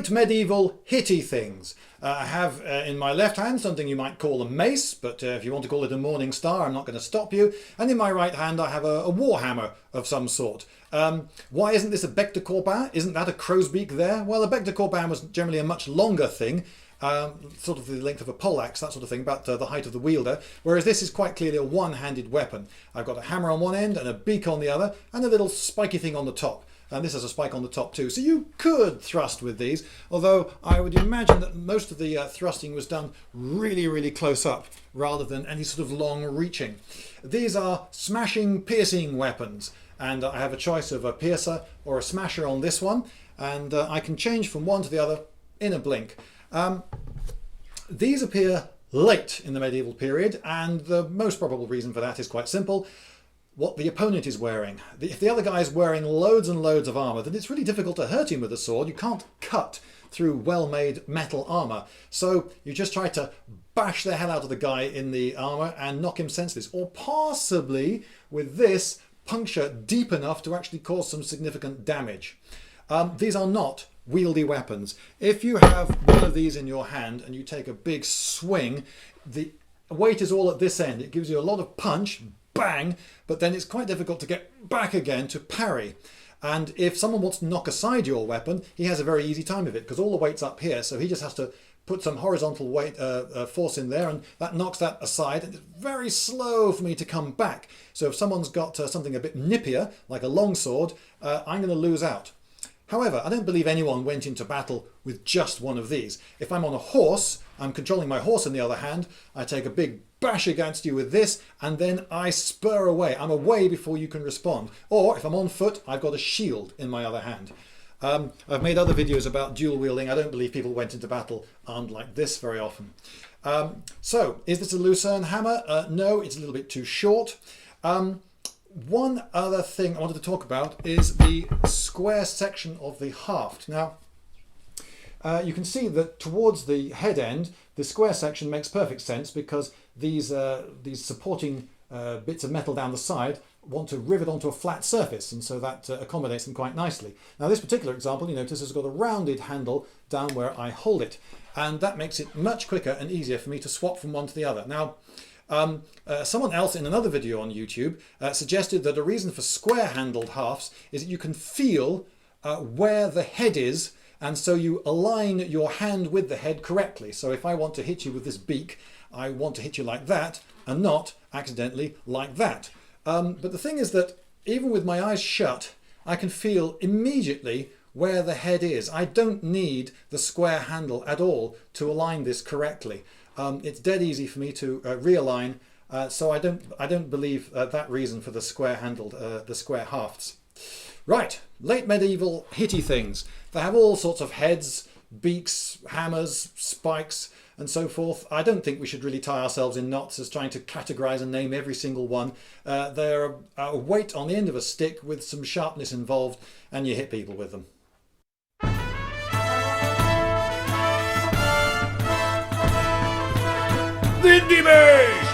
late medieval hitty things. I have in my left hand something you might call a mace, but if you want to call it a morning star, I'm not going to stop you. And in my right hand I have a warhammer of some sort. Why isn't this a bec de corbin? Isn't that a crow's beak there? Well, a bec de corbin was generally a much longer thing, sort of the length of a poleaxe, that sort of thing, about the height of the wielder, whereas this is quite clearly a one-handed weapon. I've got a hammer on one end and a beak on the other, and a little spiky thing on the top. And this has a spike on the top too. So you could thrust with these, although I would imagine that most of the thrusting was done really, really close up rather than any sort of long reaching. These are smashing, piercing weapons. And I have a choice of a piercer or a smasher on this one. And I can change from one to the other in a blink. These appear late in the medieval period, and the most probable reason for that is quite simple. What the opponent is wearing. If the other guy is wearing loads and loads of armour, then it's really difficult to hurt him with a sword. You can't cut through well-made metal armour. So you just try to bash the hell out of the guy in the armour and knock him senseless. Or possibly, with this, puncture deep enough to actually cause some significant damage. These are not wieldy weapons. If you have one of these in your hand and you take a big swing, the weight is all at this end. It gives you a lot of punch, bang, but then it's quite difficult to get back again to parry. And if someone wants to knock aside your weapon, he has a very easy time of it because all the weight's up here, so he just has to put some horizontal weight force in there, and that knocks that aside, and it's very slow for me to come back. So if someone's got something a bit nippier, like a longsword, I'm going to lose out. However, I don't believe anyone went into battle with just one of these. If I'm on a horse, I'm controlling my horse in the other hand, I take a big bash against you with this, and then I spur away. I'm away before you can respond. Or if I'm on foot, I've got a shield in my other hand. I've made other videos about dual wielding. I don't believe people went into battle armed like this very often. So, is this a Lucerne hammer? No, it's a little bit too short. One other thing I wanted to talk about is the square section of the haft. Now, you can see that towards the head end, the square section makes perfect sense because these supporting bits of metal down the side want to rivet onto a flat surface, and so that accommodates them quite nicely. Now, this particular example, you notice, has got a rounded handle down where I hold it, and that makes it much quicker and easier for me to swap from one to the other. Now, someone else in another video on YouTube suggested that a reason for square-handled hafts is that you can feel where the head is, and so you align your hand with the head correctly. So if I want to hit you with this beak, I want to hit you like that and not accidentally like that. But the thing is that even with my eyes shut, I can feel immediately where the head is. I don't need the square handle at all to align this correctly. It's dead easy for me to realign, so I don't believe that reason for the square-handled, the square hafts. Right, late medieval hitty things. They have all sorts of heads, beaks, hammers, spikes, and so forth. I don't think we should really tie ourselves in knots as trying to categorize and name every single one. They're a weight on the end of a stick with some sharpness involved, and you hit people with them. Lindybeige!